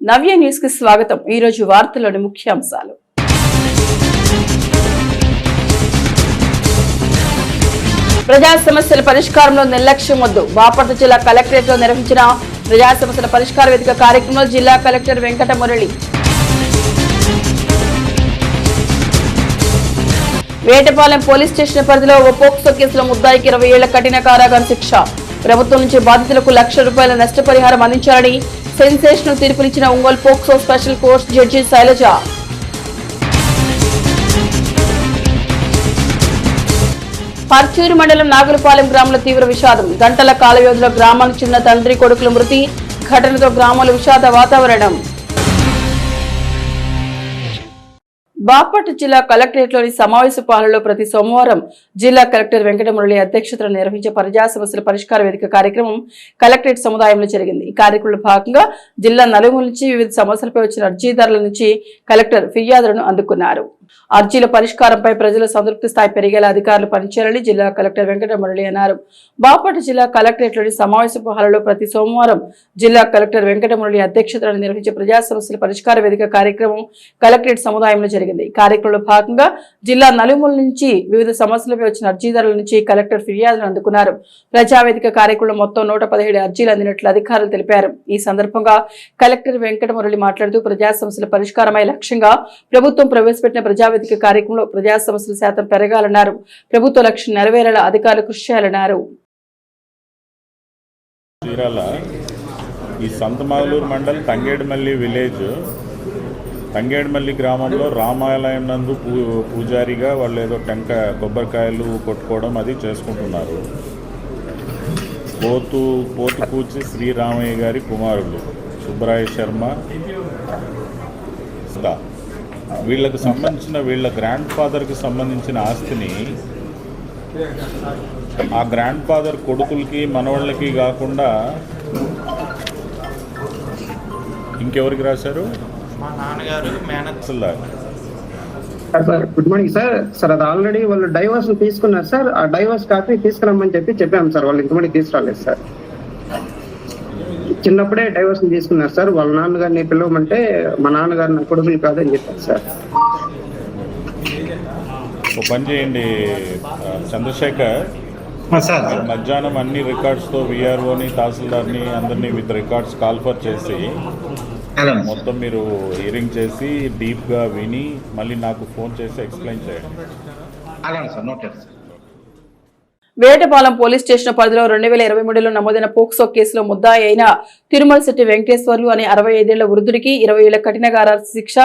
నవ్య news కి స్వాగతం। ఈ రోజు వార్తల్లోని ముఖ్యాంశాలు। ప్రజా సమస్యల పరిష్కారంలో నిర్లక్ష్యం వద్దు। బాపట్ల జిల్లా కలెక్టరేట్ లో నిర్వహించిన ప్రజా సమస్యల పరిష్కార వేదిక కార్యక్రమంలో జిల్లా collector Venkata Murali. Vetapalem police station పరిధిలో ఓ పోక్సో కేసులో ముద్దాయికి 20 ఏళ్ల కఠిన కారాగార శిక్ష। ప్రభుత్వం నుంచి బాధితులకు ₹1,00,000 నష్టపరిహారం అందించాలని సెన్సేషనల్ తీర్పునిచ్చిన Ongole POCSO special court judge Sailaja. Parchur మండలం నాగులపాలెం గ్రామంలో తీవ్ర విషాదం। గంటల కాల వ్యవధిలో గ్రామానికి చెందిన తండ్రి కొడుకుల మృతి ఘటనతో గ్రామంలో విషాద వాతావరణం। బాపట్ల జిల్లా కలెక్టరేట్లోని సమావేశ హాలులో ప్రతి సోమవారం జిల్లా కలెక్టర్ వెంకట మురళి అధ్యక్షతన నిర్వహించే ప్రజా సమస్యల పరిష్కార వేదిక కార్యక్రమం కలెక్టరేట్ సముదాయంలో జరిగింది। ఈ కార్యక్రమంలో భాగంగా జిల్లా నలుమూల నుంచి వివిధ సమస్యలపై వచ్చిన అర్జీదారుల నుంచి కలెక్టర్ ఫిర్యాదులను అందుకున్నారు। అర్జీల పరిష్కారంపై ప్రజల సంతృప్తి స్థాయి పెరిగేలా అధికారులు పనిచేయాలని జిల్లా కలెక్టర్ వెంకట మురళి అన్నారు। బాపట్ల జిల్లా కలెక్టరేట్లోని సమావేశ హాలులో ప్రతి సోమవారం జిల్లా కలెక్టర్ వెంకట మురళి అధ్యక్షతన నిర్వహించే ప్రజా సమస్యల పరిష్కార వేదిక కార్యక్రమం కలెక్టరేట్ సముదాయంలో జరిగింది। ఈ కార్యక్రమంలో భాగంగా జిల్లా నలుమూల నుంచి వివిధ సమస్యలపై వచ్చిన అర్జీదారుల నుంచి కలెక్టర్ ఫిర్యాదులు అందుకున్నారు। ప్రజావేదిక కార్యక్రమంలో మొత్తం 117 అర్జీలు అందినట్లు అధికారులు తెలిపారు। ఈ సందర్భంగా కలెక్టర్ వెంకట మురళి మాట్లాడుతూ ప్రజా సమస్యల పరిష్కారమై లక్ష్యంగా ప్రభుత్వం ప్రవేశపెట్టిన ప్రజావేదిక కార్యక్రమంలో ప్రజా సమస్యల శాతం పెరగాలన్నారు। ప్రభుత్వ లక్ష్యం నెరవేరేలా అధికారులు కృషి చేయాలన్నారు। ఈ సంతమాగులూరు మండల్ తంగేడుమల్లి విలేజ్ తంగేడుమల్లి గ్రామంలో రామాలయం నందు పూజారిగా వాళ్ళు ఏదో కొబ్బరికాయలు కొట్టుకోవడం అది చేసుకుంటున్నారు। పోతుకూచి శ్రీరామయ్య గారి కుమారుడు సుబ్బరాయ శర్మ వీళ్ళకి సంబంధించిన వీళ్ళ గ్రాండ్ ఫాదర్కి సంబంధించిన ఆస్తిని ఆ గ్రాండ్ ఫాదర్ కొడుకులకి మనవాళ్ళకి కాకుండా ఇంకెవరికి రాశారు? మా నాన్నగారు మేనత్సల్దార్। Sir good morning sir. Sir అది ఆల్రెడీ వాళ్ళు డైవర్స్ తీసుకున్నారు సార్। ఆ డైవర్స్ కాపీ తీసుకురమ్మని చెప్పాము సార్। వాళ్ళు ఇంతమంది తీసుకురాలేదు సార్। చిన్నప్పుడే డైవర్స్ తీసుకున్నారు సార్। వాళ్ళ నాన్నగారిని పిలవమంటే మా నాన్నగారు నా కొడుకులు కాదని చెప్పారు సార్। ఒక పని చేయండి చంద్రశేఖర్, మధ్యాహ్నం అన్ని రికార్డ్స్తో విఆర్ఓని తహసీల్దార్ని అందరినీ విత్ రికార్డ్స్ కాల్ఫర్ చేసి మొత్తం మీరు హియరింగ్ చేసి డీప్గా విని మళ్ళీ నాకు ఫోన్ చేసి ఎక్స్ప్లెయిన్ చేయండి। వేటపాలెం పోలీస్ స్టేషన్ పరిధిలో 2023లో నమోదైన పోక్సో కేసులో ముద్దాయి అయిన తిరుమలశెట్టి వెంకటేశ్వర్లు అనే 65 ఏళ్ల వృద్ధుడికి 20 ఏళ్ల కఠిన కారాగార శిక్ష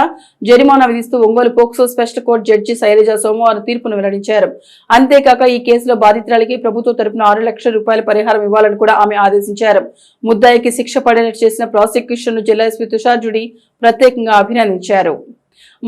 జరిమానా విధిస్తూ Ongole POCSO special court judge Shailaja సోమవారం తీర్పును వెల్లడించారు। అంతేకాక ఈ కేసులో బాధితురాలికి ప్రభుత్వం తరపున ₹6,00,000 పరిహారం ఇవ్వాలని కూడా ఆమె ఆదేశించారు। ముద్దాయికి శిక్ష పడేలా చేసిన ప్రాసిక్యూషన్ ను జిల్లా ఎస్పీ తుషార్ జుడి ప్రత్యేకంగా అభినందించారు।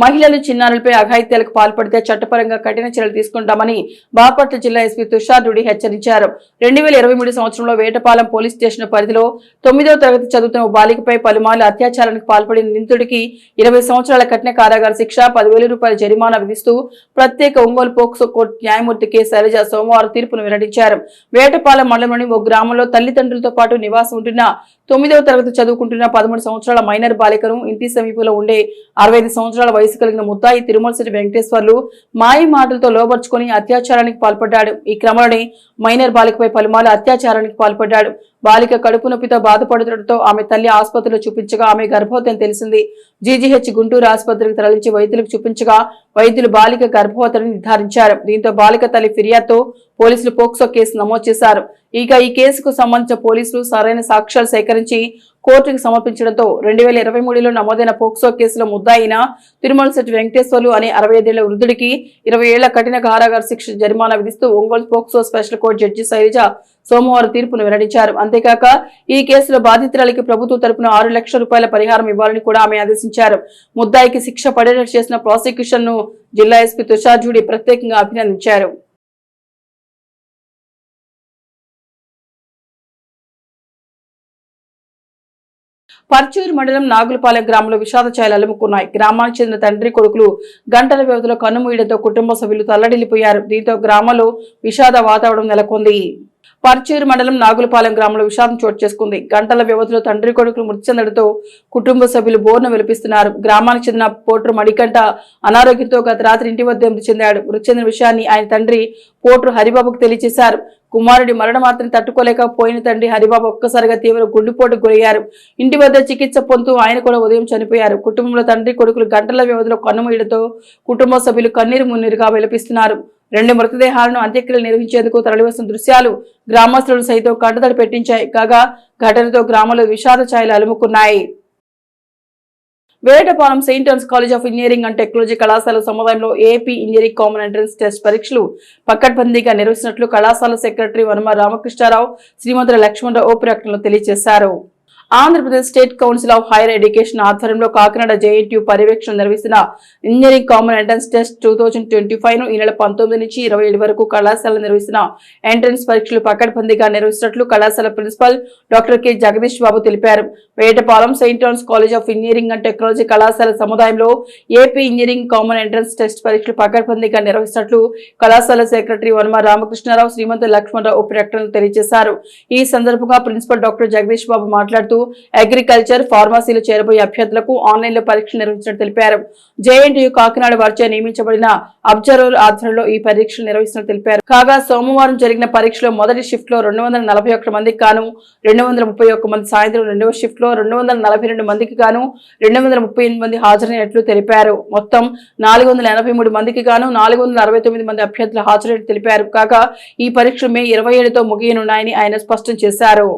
మహిళలు చిన్నారులపై అఘాయిత్యాలకు పాల్పడితే చట్టపరంగా కఠిన చర్యలు తీసుకుంటామని బాపట్ల జిల్లా ఎస్పీ తుషార్ రెడ్డి హెచ్చరించారు। 2023 సంవత్సరంలో వేటపాలెం పోలీస్ స్టేషన్ పరిధిలో 9వ తరగతి చదువుతున్న బాలికపై పలుమార్లు అత్యాచారానికి పాల్పడిన నిందితుడికి 20 సంవత్సరాల కఠిన కారాగార శిక్ష, ₹10,000 జరిమానా విధిస్తూ ప్రత్యేక ఒంగోలు పోక్సో కోర్టు న్యాయమూర్తి కె శైలజ సోమవారం తీర్పును వెల్లడించారు। వేటపాలెం మండలంలోని ఓ గ్రామంలో తల్లిదండ్రులతో పాటు నివాసం ఉంటున్న 9వ తరగతి చదువుకుంటున్న 13 సంవత్సరాల మైనర్ బాలికను ఇంటి సమీపంలో ఉండే 65 సంవత్సరాల వయసు కలిగిన ముద్దాయి తిరుమలశెట్టి వెంకటేశ్వర్లు మాయ మాటలతో లోబర్చుకుని అత్యాచారానికి పాల్పడ్డాడు। ఈ క్రమంలోనే మైనర్ బాలికపై పలుమార్లు అత్యాచారానికి పాల్పడ్డాడు। బాలిక కడుపు నొప్పితో బాధపడుతుండటంతో ఆమె తల్లి ఆసుపత్రిలో చూపించగా ఆమె గర్భవతి అని తెలిసింది। జీజీహెచ్ గుంటూరు ఆసుపత్రికి తరలించి వైద్యులకు చూపించగా వైద్యులు బాలిక గర్భవతిని నిర్ధారించారు। దీంతో బాలిక తల్లి ఫిర్యాదుతో పోలీసులు పోక్సో కేసు నమోదు చేశారు। ఇక ఈ కేసుకు సంబంధించిన పోలీసులు సరైన సాక్ష్యాలు సేకరించి కోర్టుకు సమర్పించడంతో 2023లో నమోదైన పోక్సో కేసులో ముద్దాయిన తిరుమలశెట్టి వెంకటేశ్వర్లు అనే 65 ఏళ్ల వృద్ధుడికి 20 ఏళ్ల కఠిన కారాగార శిక్ష జరిమానా విధిస్తూ Ongole POCSO special court judge Shailaja సోమవారం తీర్పును వెల్లడించారు। అంతేకాక ఈ కేసులో బాధితురాలికి ప్రభుత్వం తరపున ₹6,00,000 పరిహారం ఇవ్వాలని కూడా ఆమె ఆదేశించారు। ముద్దాయికి శిక్ష పడేటట్టు చేసిన ప్రాసిక్యూషన్ ను జిల్లా ఎస్పీ తుషార్ జుడి ప్రత్యేకంగా అభినందించారు। పర్చూరు మండలం నాగులపాలెం గ్రామంలో విషాద ఛాయలు అలుముకున్నాయి। గ్రామానికి చెందిన తండ్రి కొడుకులు గంటల వ్యవధిలో కన్నుమూయడంతో కుటుంబ సభ్యులు తల్లడిల్లిపోయారు। దీంతో గ్రామంలో విషాద వాతావరణం నెలకొంది। పర్చూరు మండలం నాగులపాలెం గ్రామంలో విషాదం చోటు చేసుకుంది. గంటల వ్యవధిలో తండ్రి కొడుకులు మృతి చెందడంతో కుటుంబ సభ్యులు బోర్న విలపిస్తున్నారు. గ్రామానికి చెందిన పోట్రు మణికంఠ అనారోగ్యంతో గత రాత్రి ఇంటి వద్ద మృతి చెందాడు. మృతి చెందిన విషయాన్ని ఆయన తండ్రి పోట్రు హరిబాబుకు తెలియజేశారు. కుమారుడి మరణమార్తని తట్టుకోలేక పోయిన తండ్రి హరిబాబు ఒక్కసారిగా తీవ్ర గుండెపోటుకు గురయ్యారు. ఇంటి వద్ద చికిత్స పొందుతూ ఆయన కూడా ఉదయం చనిపోయారు. కుటుంబంలో తండ్రి కొడుకులు గంటల వ్యవధిలో కన్నుమూయడంతో కుటుంబ సభ్యులు కన్నీరు మున్నీరుగా విలపిస్తున్నారు. 2 మృతదేహాలను అంత్యక్రియలు నిర్వహించేందుకు తరలివస్తున్న దృశ్యాలు గ్రామస్తులను సైతం కంటతడి పెట్టించాయి. కాగా ఘటనతో గ్రామంలో విషాద ఛాయలు అలుముకున్నాయి. Vetapalem Saint Ann's college of engineering and technology కళాశాల సముదాయంలో AP engineering common entrance test పరీక్షలు పకడ్బందీగా నిర్వహిస్తున్నట్లు కళాశాల సెక్రటరీ వనమ రామకృష్ణారావు, శ్రీమంతుల లక్ష్మణరావు ఓ ప్రకటనలో తెలియజేశారు. Andhra Pradesh state council of higher education ఆధ్వర్యంలో కాకినాడ జేఎన్టీయూ పర్యవేక్షణ నిర్వహిస్తున్న ఇంజనీరింగ్ కామన్ ఎంట్రన్స్ టెస్ట్ 2025 ను ఈ నెల 19 నుంచి 27 వరకు కళాశాల నిర్వహిస్తున్న ఎంట్రన్స్ పరీక్షలు పకడ్బందీగా నిర్వహిస్తున్నట్లు కళాశాల principal doctor K Jagadish Babu తెలిపారు. Vetapalem Saint Ann's college of engineering and technology కళాశాల సముదాయంలో AP engineering common entrance test పరీక్షలు పకడ్బందీగా నిర్వహిస్తున్నట్లు కళాశాల సెక్రటరీ వనమ రామకృష్ణారావు, శ్రీమంతుల లక్ష్మణరావు ఓ ప్రకటనలు తెలియజేశారు. ఈ సందర్భంగా ప్రిన్సిపల్ డాక్టర్ జగదీష్ బాబు మాట్లాడుతూ అగ్రికల్చర్, ఫార్మసీలో చేరబోయే అభ్యర్థులకు ఆన్లైన్ లో పరీక్షలు నిర్వహించినట్టు తెలిపారు. జేఎన్టీయూ కాకినాడ వారిచే నియమించబడిన అబ్జర్వర్ ఆధ్వర్యంలో ఈ పరీక్షలు నిర్వహిస్తున్నట్టు తెలిపారు. కాగా సోమవారం జరిగిన పరీక్షలో మొదటి షిఫ్ట్ లో 241 మందికి గాను 231 మంది, సాయంత్రం 2వ షిఫ్ట్ లో 242 మందికి గాను 238 మంది హాజరైనట్లు తెలిపారు. మొత్తం 483 మందికి గాను 469 మంది అభ్యర్థులు హాజరైనట్లు తెలిపారు. కాగా ఈ పరీక్షలు మే 27తో ముగియనున్నాయని ఆయన స్పష్టం చేశారు.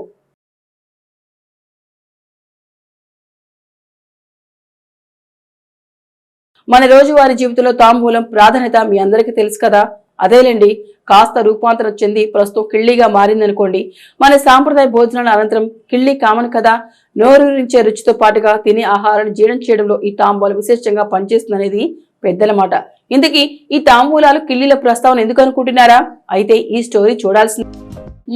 మన రోజువారీ జీవితంలో తాంబూలం ప్రాధాన్యత మీ అందరికీ తెలుసు కదా. అదేలేండి, కాస్త రూపాంతరం చెంది ప్రస్తుతం కిళ్ళీగా మారిందనుకోండి. మన సాంప్రదాయ భోజనాల అనంతరం కిళ్ళీ కామన్ కదా. నోరూరించే రుచితో పాటుగా తినే ఆహారాన్ని జీర్ణం చేయడంలో ఈ తాంబూలం విశేషంగా పనిచేస్తుందనేది పెద్దల మాట. ఇంతకీ ఈ తాంబూలాలు కిళ్ళీల ప్రస్తావన ఎందుకు అనుకుంటున్నారా? అయితే ఈ స్టోరీ చూడాల్సింది.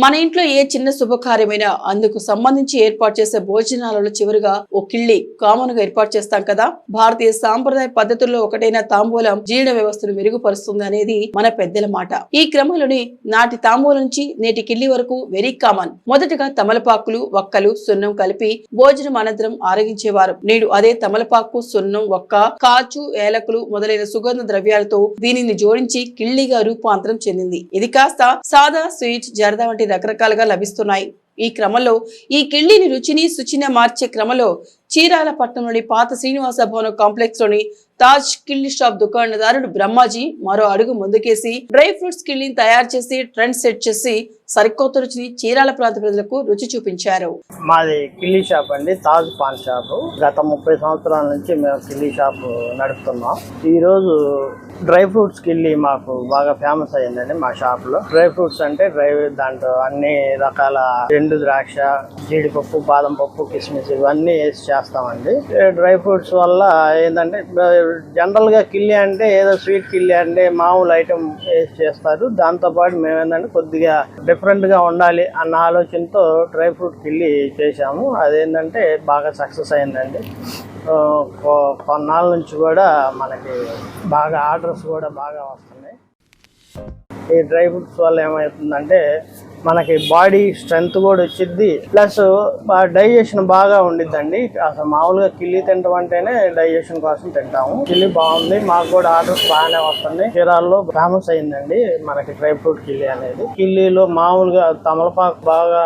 మన ఇంట్లో ఏ చిన్న శుభకార్యమైనా అందుకు సంబంధించి ఏర్పాటు చేసే భోజనాలలో చివరిగా ఓ కిళ్ళి కామన్ గా ఏర్పాటు చేస్తాం కదా. భారతీయ సాంప్రదాయ పద్ధతుల్లో ఒకటైన తాంబూలం జీర్ణ వ్యవస్థను మెరుగుపరుస్తుంది అనేది మన పెద్దల మాట. ఈ క్రమంలోని నాటి తాంబూలం నుంచి నేటి కిళ్ళి వరకు వెరీ కామన్. మొదటగా తమలపాకులు, వక్కలు, సున్నం కలిపి భోజనం అనంతరం ఆరగించేవారు. నేడు అదే తమలపాకు, సున్నం, వక్క, కాచు, ఏలకులు మొదలైన సుగంధ ద్రవ్యాలతో దీనిని జోడించి కిళ్ళిగా రూపాంతరం చెందింది. ఇది కాస్త సాదా, స్వీట్, జర్దా వంటి రకరకాలుగా లభిస్తున్నాయి. ఈ క్రమంలో ఈ కిళ్ళిని రుచిని, శుచిని మార్చే క్రమంలో చీరాల పట్టణంలోని పాత శ్రీనివాస భవనం కాంప్లెక్స్ లోని తాజ్ కిళ్ళి షాప్ దుకాణదారుడు బ్రహ్మాజీ మరో అడుగు ముందుకేసి డ్రై ఫ్రూట్స్ కిళ్ళిని తయారు చేసి ట్రెండ్ సెట్ చేసి సరికొత్త రుచిని చీరాల ప్రాంత ప్రజలకు రుచి చూపించారు. మాది కిళ్ళి షాప్ అండి, తాజ్ పాన్ షాప్. గత 30 సంవత్సరాల నుంచి మేము కిళ్ళి షాప్ నడుపుతున్నాం. ఈ రోజు డ్రై ఫ్రూట్స్ కిళ్ళి మాకు బాగా ఫేమస్ అయ్యిందండి. మా షాప్ లో డ్రై ఫ్రూట్స్ అంటే దాంట్లో అన్ని రకాల ఎండు ద్రాక్ష, జీడిపప్పు, బాదం పప్పు, కిస్మిస్ ఇవన్నీ వేసి చేస్తామండి. డ్రై ఫ్రూట్స్ వల్ల ఏంటంటే జనరల్ గా కిళ్ళి అంటే ఏదో స్వీట్ కిళ్ళి అంటే మామూలు ఐటమ్ వేసి చేస్తారు. దాంతో పాటు మేము ఏంటంటే కొద్దిగా డిఫరెంట్ గా ఉండాలి అన్న ఆలోచనతో డ్రై ఫ్రూట్ కిళ్ళి చేశాము. అదేంటంటే బాగా సక్సెస్ అయిందండి. కొన్నాళ్ళ నుంచి కూడా మనకి బాగా ఆర్డర్స్ కూడా బాగా వస్తున్నాయి. ఈ డ్రై ఫ్రూట్స్ వల్ల ఏమవుతుందంటే మనకి బాడీ స్ట్రెంగ్త్ కూడా వచ్చింది, ప్లస్ డైజెషన్ బాగా ఉండిద్దండి. అసలు మామూలుగా కిళ్ళి తినడం అంటేనే డైజెషన్ కోసం తింటాము. కిళ్ళి బాగుంది, మాకు కూడా ఆర్డర్స్ బాగానే వస్తున్నాయి. చీరాల్లో ఫేమస్ అయిందండి మనకి డ్రై ఫ్రూట్ కిళ్ళి అనేది. కిళ్ళిలో మామూలుగా తమలపాకు బాగా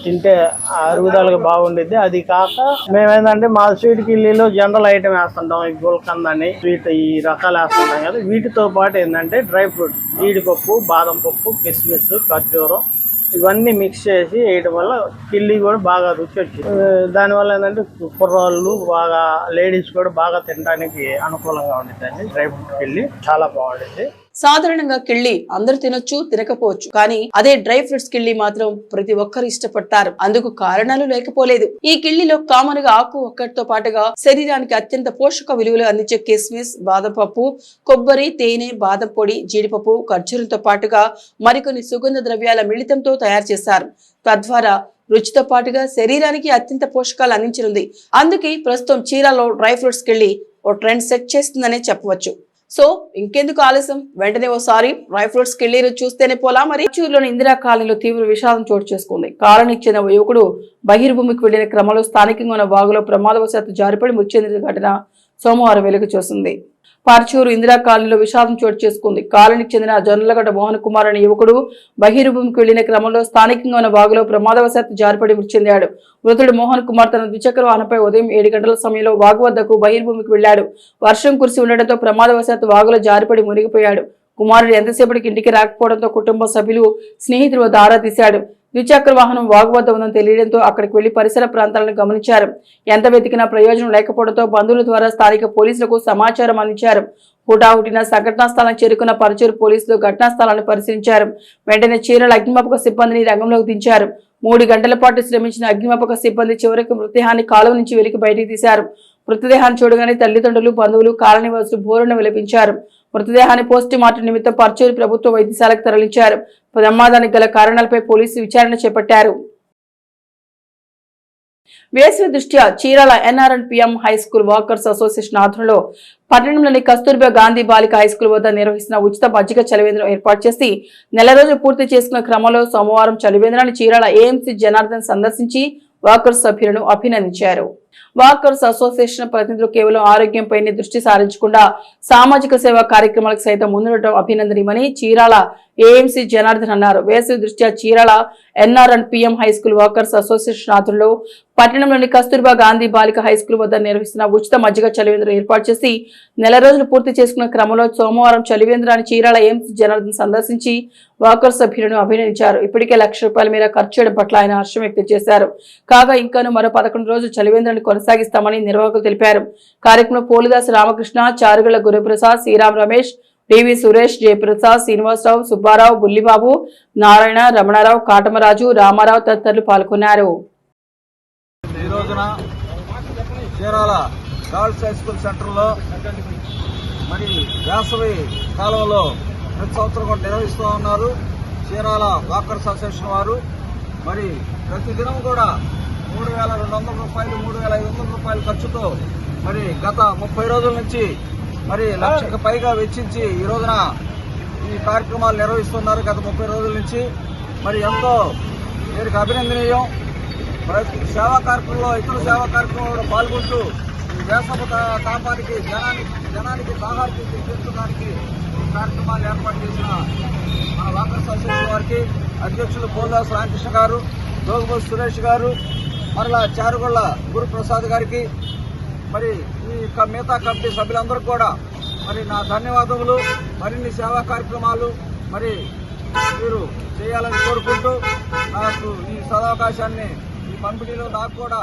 తింటే అరుగుదలగా బాగుండిద్ది. అది కాక మేమేంటంటే మా స్వీట్ కిళ్ళిలో జనరల్ ఐటమ్ వేస్తుంటాం, ఈ గుల్కంద్ అని స్వీట్ ఈ రకాలు వేస్తుంటాం కదా. వీటితో పాటు ఏంటంటే డ్రై ఫ్రూట్, జీడిపప్పు, బాదం పప్పు, కిస్మిస్, ఖర్జూరం ఇవన్నీ మిక్స్ చేసి వేయడం వల్ల కిళ్ళి కూడా బాగా రుచి వచ్చింది. దానివల్ల ఏంటంటే కుర్రాళ్ళు బాగా, లేడీస్ కూడా బాగా తినడానికి అనుకూలంగా ఉండిద్దండి. డ్రై ఫ్రూట్ కిళ్ళి చాలా బాగుంటుంది. సాధారణంగా కిళ్ళి అందరూ తినొచ్చు, తినకపోవచ్చు, కానీ అదే డ్రై ఫ్రూట్స్ కిళ్ళి మాత్రం ప్రతి ఒక్కరు ఇష్టపడతారు. అందుకు కారణాలు లేకపోలేదు. ఈ కిళ్ళిలో కామన్ గా ఆకు ఒక్కటితో పాటుగా శరీరానికి అత్యంత పోషక విలువలు అందించే కిస్మిస్, బాదం పప్పు, కొబ్బరి, తేనె, బాదం పొడి, జీడిపప్పు, ఖర్జూరంతో పాటుగా మరికొన్ని సుగంధ ద్రవ్యాల మిళితంతో తయారు చేశారు. తద్వారా రుచితో పాటుగా శరీరానికి అత్యంత పోషకాలు అందించనుంది. అందుకే ప్రస్తుతం చీరాలో డ్రై ఫ్రూట్స్ కిళ్ళి ఓ ట్రెండ్ సెట్ చేస్తుందనే చెప్పవచ్చు. సో ఇంకెందుకు ఆలస్యం, వెంటనే ఓసారి డ్రై ఫ్రూట్స్ కెళ్లి చూస్తేనే పోలా. మరి చిత్తూరులోని ఇందిరా కాలనీలో తీవ్ర విషాదం చోటు చేసుకుంది. కాలనీకి చెందిన ఓ యువకుడు బహిర్భూమికి వెళ్లిన క్రమంలో స్థానికంగా ఉన్న వాగులో ప్రమాదవశాత్తు జారిపడి మృతి చెందిన ఘటన సోమవారం వెలుగు చూసింది. పర్చూరు ఇందిరా కాలనీలో విషాదం చోటు చేసుకుంది. కాలనీకి చెందిన జొన్నలగడ్డ మోహన్ కుమార్ అనే యువకుడు బహిర్భూమికి వెళ్లిన క్రమంలో స్థానికంగా ఉన్న వాగులో ప్రమాదవశాత్తు జారిపడి మృతి చెందాడు. మృతుడు మోహన్ కుమార్ తన ద్విచక్ర వాహనంపై ఉదయం 7 గంటల సమయంలో వాగు వద్దకు బహిర్భూమికి వెళ్లాడు. వర్షం కురిసి ఉండడంతో ప్రమాదవశాత్తు వాగులో జారిపడి మునిగిపోయాడు. కుమారుడు ఎంతసేపటికి ఇంటికి రాకపోవడంతో కుటుంబ సభ్యులు, స్నేహితులు వద్ద ఆరా తీశాడు. ద్విచక్ర వాహనం వాగు వద్ద ఉందని తెలియడంతో అక్కడికి వెళ్లి పరిసర ప్రాంతాలను గమనించారు. ఎంత వెతికినా ప్రయోజనం లేకపోవడంతో బంధువుల ద్వారా స్థానిక పోలీసులకు సమాచారం అందించారు. హుటాహుటిన సంఘటనా స్థలానికి చేరుకున్న పరచూరు పోలీసులు ఘటనా స్థలాన్ని పరిశీలించారు. వెంటనే చీరాల అగ్నిమాపక సిబ్బందిని రంగంలోకి దించారు. 3 గంటల పాటు శ్రమించిన అగ్నిమాపక సిబ్బంది చివరికి మృతదేహాన్ని కాలువ నుంచి వెలికి బయటికి తీశారు. మృతదేహాన్ని చూడగానే తల్లిదండ్రులు, బంధువులు, కాలనీవాసులు బోరున విలపించారు. మృతదేహాన్ని పోస్టుమార్టం నిమిత్తం పర్చూరు ప్రభుత్వ వైద్యశాలకు తరలించారు. ప్రమాదానికి గల కారణాలపై పోలీసులు విచారణ చేపట్టారు. వేసవి దృష్ట్యా Chirala NRNPM high school walkers association ఆధ్వర్యంలో పట్టణంలోని కస్తూర్బా గాంధీ బాలిక హై స్కూల్ వద్ద నిర్వహిస్తున్న ఉచిత మజ్జిగ చలివేంద్రం ఏర్పాటు చేసి నెల రోజులు పూర్తి చేసుకున్న క్రమంలో సోమవారం చలివేంద్రాన్ని చీరాల AMC జనార్దన్ సందర్శించి వాకర్స్ సభ్యులను అభినందించారు. వాకర్స్ అసోసియేషన్ ప్రతినిధులు కేవలం ఆరోగ్యంపైనే దృష్టి సారించకుండా సామాజిక సేవా కార్యక్రమాలకు సైతం ముందుండటం అభినందనీయమని చీరాల AMC జనార్దన్ అన్నారు. వేసవి దృష్ట్యా Chirala NRNPM high school walkers association ఆధ్వర్యంలో పట్టణంలోని కస్తూర్బా గాంధీ బాలిక హై స్కూల్ వద్ద నిర్వహిస్తున్న ఉచిత మజ్జిగ చలివేంద్రం ఏర్పాటు చేసి నెల రోజులు పూర్తి చేసుకున్న క్రమంలో సోమవారం చలివేంద్రాన్ని చీరాల AMC జనార్దన్ సందర్శించి వాకర్స్ సభ్యులను అభినందించారు. ఇప్పటికే ₹1,00,000 మేర ఖర్చు చేయడం పట్ల ఆయన హర్షం వ్యక్తం చేశారు. కాగా ఇంకాను మరో 11 రోజులు చలివేంద్రాన్ని కొనసాగిస్తామని నిర్వాహకులు తెలిపారు. కార్యక్రమంలో పోలిదాసు రామకృష్ణ, చారుగుల గురుప్రసాద్, శ్రీరామ్ రమేష్, డివి సురేష్, జయప్రసాద్, శ్రీనివాసరావు, సుబ్బారావు, బుల్లిబాబు, నారాయణ, రమణారావు, కాటమరాజు, రామారావు తదితరులు పాల్గొన్నారు. ఈ రోజున చీరాల గర్ల్స్ హై స్కూల్ సెంటర్లో మరి వేసవి కాలంలో ప్రతి సంవత్సరం కూడా నిర్వహిస్తూ ఉన్నారు చీరాల వాకర్స్ అసోసియేషన్ వారు. మరి ప్రతిదినం కూడా ₹3,200, ₹3,500 ఖర్చుతో మరి గత 30 రోజుల నుంచి మరి ₹1,00,000కు పైగా వెచ్చించి ఈ రోజున ఈ కార్యక్రమాలు నిర్వహిస్తున్నారు. గత 30 రోజుల నుంచి మరి ఎంతో వీరికి అభినందనీయం. సేవా కార్యక్రమంలో ఇతర సేవా కార్యక్రమంలో పాల్గొంటూ ఈ వేసవి తాపానికి జనానికి దాహార్తి తీర్చడానికి కార్యక్రమాలు ఏర్పాటు చేసిన మన వాకర్స్ అసోసియేషన్ వారికి అధ్యక్షులు పోలిదాసు రామకృష్ణ గారు, జోగుబోసు సురేష్ గారు, మరలా చారుగుళ్ల గురుప్రసాద్ గారికి మరి ఈ మిగతా కమిటీ సభ్యులందరూ కూడా మరి నా ధన్యవాదములు. మరిన్ని సేవా కార్యక్రమాలు మరి మీరు చేయాలని కోరుకుంటూ నాకు ఈ సదవకాశాన్ని ఈ పంపిణీలో నాకు కూడా.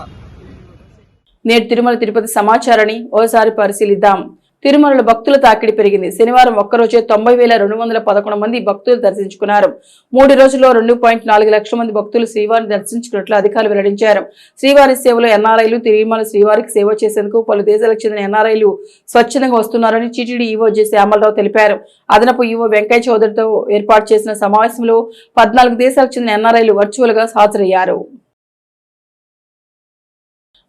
నేడు తిరుమల తిరుపతి సమాచారాన్ని ఓసారి పరిశీలిద్దాం. తిరుమలలో భక్తుల తాకిడి పెరిగింది. శనివారం ఒక్కరోజే 90,211 మంది భక్తులు దర్శించుకున్నారు. 3 రోజుల్లో 2.4 లక్షల మంది భక్తులు శ్రీవారిని దర్శించుకున్నట్లు అధికారులు వెల్లడించారు. శ్రీవారి సేవలో NRIలు తిరుమల శ్రీవారికి సేవ చేసేందుకు పలు దేశాలకు చెందిన NRIలు స్వచ్ఛందంగా వస్తున్నారని టీటీడీ ఈవో జె శ్యామలరావు తెలిపారు. అదనపు ఈవో వెంకయ్య చౌదరితో ఏర్పాటు చేసిన సమావేశంలో 14 దేశాలకు చెందిన NRIలు వర్చువల్ గా హాజరయ్యారు.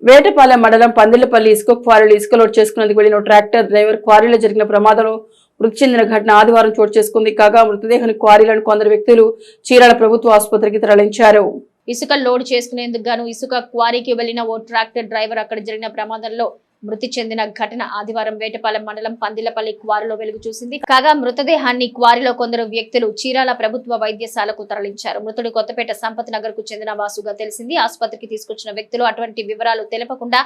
వేటపాలెం మండలం పందిళ్లపల్లి ఇసుక క్వారీలో ఇసుక లోడ్ చేసుకునేందుకు వెళ్లిన ట్రాక్టర్ డ్రైవర్ క్వారీలో జరిగిన ప్రమాదంలో మృతి చెందిన ఘటన ఆదివారం చోటు చేసుకుంది. కాగా మృతదేహాన్ని క్వారీలను కొందరు వ్యక్తులు చీరాల ప్రభుత్వ ఆసుపత్రికి తరలించారు. ఇసుక లోడ్ చేసుకునేందుకు గాను ఇసుక క్వారీకి వెళ్లిన ఓ ట్రాక్టర్ డ్రైవర్ అక్కడ జరిగిన ప్రమాదంలో మృతి చెందిన ఘటన ఆదివారం వేటపాలెం మండలం పందిళ్లపల్లి క్వారీలో వెలుగు చూసింది. కాగా మృతదేహాన్ని క్వారీలో కొందరు వ్యక్తులు చీరాల ప్రభుత్వ వైద్యశాలకు తరలించారు. మృతుడు కొత్తపేట సంపత్ నగర్ కు చెందిన వాసుగా తెలిసింది. ఆసుపత్రికి తీసుకొచ్చిన వ్యక్తులు అటువంటి వివరాలు తెలపకుండా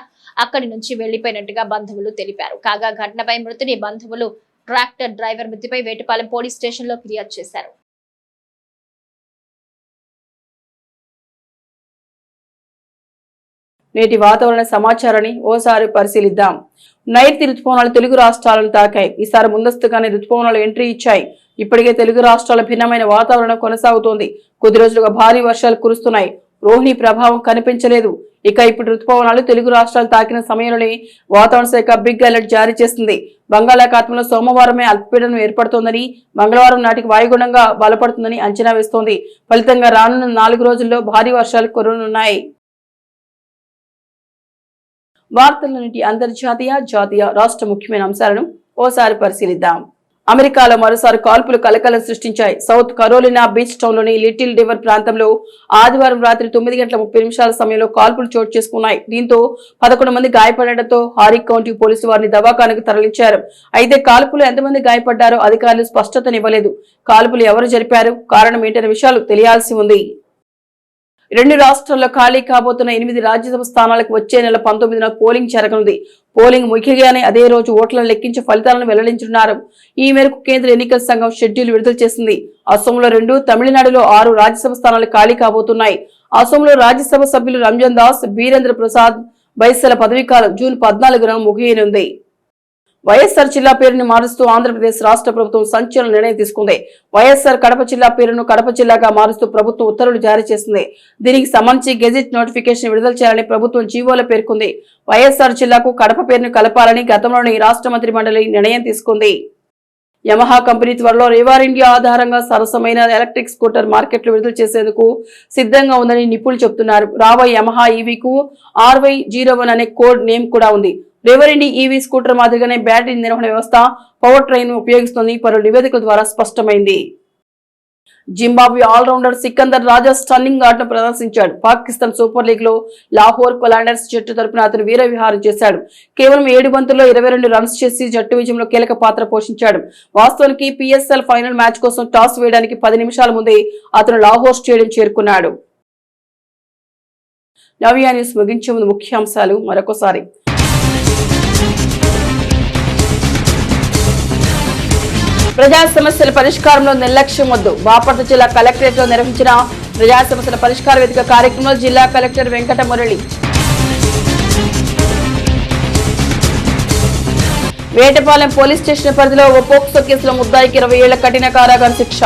అక్కడి నుంచి వెళ్లిపోయినట్టుగా బంధువులు తెలిపారు. కాగా ఘటనపై మృతుని బంధువులు ట్రాక్టర్ డ్రైవర్ మృతిపై వేటపాలెం పోలీస్ స్టేషన్ లో ఫిర్యాదు చేశారు. నేటి వాతావరణ సమాచారాన్ని ఓసారి పరిశీలిద్దాం. నైరుతి రుతుపవనాలు తెలుగు రాష్ట్రాలను తాకాయి. ఈసారి ముందస్తుగానే రుతుపవనాలు ఎంట్రీ ఇచ్చాయి. ఇప్పటికే తెలుగు రాష్ట్రాల భిన్నమైన వాతావరణం కొనసాగుతోంది. కొద్ది రోజులుగా భారీ వర్షాలు కురుస్తున్నాయి. రోహిణి ప్రభావం కనిపించలేదు. ఇక ఇప్పుడు రుతుపవనాలు తెలుగు రాష్ట్రాలు తాకిన సమయంలోనే వాతావరణ శాఖ బిగ్ అలర్ట్ జారీ చేసింది. బంగాళాఖాతంలో సోమవారమే అల్పపీడనం ఏర్పడుతోందని, మంగళవారం నాటికి వాయుగుణంగా బలపడుతుందని అంచనా వేస్తోంది. ఫలితంగా రానున్న 4 రోజుల్లో భారీ వర్షాలు కురవనున్నాయి. వార్తలన్నింటి అంతర్జాతీయ, జాతీయ, రాష్ట్ర ముఖ్యమైన అంశాలను ఓసారి పరిశీలిద్దాం. అమెరికాలో మరోసారి కాల్పులు కలకలం సృష్టించాయి. సౌత్ కరోలినా బీచ్ టౌన్ లోని లిటిల్ రివర్ ప్రాంతంలో ఆదివారం రాత్రి 9:30 సమయంలో కాల్పులు చోటు చేసుకున్నాయి. దీంతో 11 మంది గాయపడడంతో హారీ కౌంటీ పోలీసులు వారిని దవాఖానకు తరలించారు. అయితే కాల్పులు ఎంతమంది గాయపడ్డారో అధికారులు స్పష్టతనివ్వలేదు. కాల్పులు ఎవరు జరిపారు, కారణం ఏంటనే విషయాలు తెలియాల్సి ఉంది. 2 రాష్ట్రాల్లో ఖాళీ కాబోతున్న 8 రాజ్యసభ స్థానాలకు వచ్చే నెల 19న పోలింగ్ జరగనుంది. పోలింగ్ ముగియగానే అదే రోజు ఓట్లను లెక్కించి ఫలితాలను వెల్లడించనున్నారు. ఈ మేరకు కేంద్ర ఎన్నికల సంఘం షెడ్యూల్ విడుదల చేసింది. అసోంలో 2, తమిళనాడులో 6 రాజ్యసభ స్థానాలు ఖాళీ కాబోతున్నాయి. అసోంలో రాజ్యసభ సభ్యులు రంజన్ దాస్, బీరేంద్ర ప్రసాద్ బైసల పదవీకాలం జూన్ 14న ముగియనుంది. వైఎస్ఆర్ జిల్లా పేరును మారుస్తూ ఆంధ్రప్రదేశ్ రాష్ట్ర ప్రభుత్వం సంచలన నిర్ణయం తీసుకుంది. వైఎస్ఆర్ కడప జిల్లా పేరును కడప జిల్లాగా మారుస్తూ ప్రభుత్వం ఉత్తర్వులు జారీ చేసింది. దీనికి సంబంధించి గెజిట్ నోటిఫికేషన్ విడుదల చేయాలని ప్రభుత్వం జీవోలో పేర్కొంది. వైఎస్ఆర్ జిల్లాకు కడప పేరును కలపాలని గతంలోని రాష్ట్ర మంత్రి మండలి నిర్ణయం తీసుకుంది. యమహా కంపెనీ త్వరలో రేవార్ ఇండియా ఆధారంగా సరసమైన ఎలక్ట్రిక్ స్కూటర్ మార్కెట్లు విడుదల చేసేందుకు సిద్ధంగా ఉందని నిపుణులు చెబుతున్నారు. రాబోయే యమహా ఈవీకు RY01 అనే కోడ్ నేమ్ కూడా ఉంది. రేవర్ ఇండియా ఈవీ స్కూటర్ మాదిరిగానే బ్యాటరీ నిర్వహణ వ్యవస్థ, పవర్ ట్రైన్ ఉపయోగిస్తోంది పలు నివేదికల ద్వారా స్పష్టమైంది. జింబాబ్వే ఆల్రౌండర్ సికందర్ రాజా స్టన్నింగ్ ఆటను ప్రదర్శించాడు. పాకిస్తాన్ సూపర్ లీగ్ లో లాహోర్ కొలాండర్స్ జట్టు తరపున అతను వీర విహారం చేశాడు. కేవలం 7 బంతుల్లో 22 రన్స్ చేసి జట్టు విజయంలో కీలక పాత్ర పోషించాడు. వాస్తవానికి PSL ఫైనల్ మ్యాచ్ కోసం టాస్ వేయడానికి 10 నిమిషాల ముందే అతను లాహోర్ స్టేడియం చేరుకున్నాడు. నవ్య న్యూస్ ముగించే ముందు ముఖ్యాంశాలు మరొకసారి. ప్రజా సమస్యల పరిష్కారంలో నిర్లక్ష్యం వద్దు. బాపట్ల జిల్లా కలెక్టరేట్ లో నిర్వహించిన ప్రజా సమస్యల పరిష్కార వేదిక కార్యక్రమంలో జిల్లా collector Venkata Murali. Vetapalem police station పరిధిలో ఓ పోక్సో కేసులో ముద్దాయికి 20 ఏళ్ల కఠిన కారాగార శిక్ష.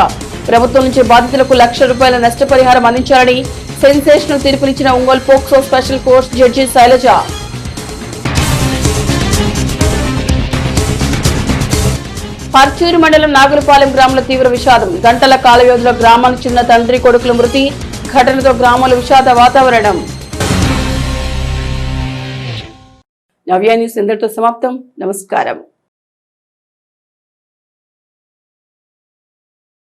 ప్రభుత్వం నుంచి బాధితులకు ₹1,00,000 నష్టపరిహారం అందించాలని సెన్సేషనల్ తీర్పునిచ్చిన Ongole POCSO special court judge Sailaja. Parchur మండలం నాగులపాలెం గ్రామంలో తీవ్ర విషాదం. గంటల కాల వ్యవధిలో గ్రామానికి చెందిన తండ్రి కొడుకుల మృతి. ఘటనతో గ్రామంలో విషాద వాతావరణం. నవ్య న్యూస్ ఇంతటితో సమాప్తం. నమస్కారం.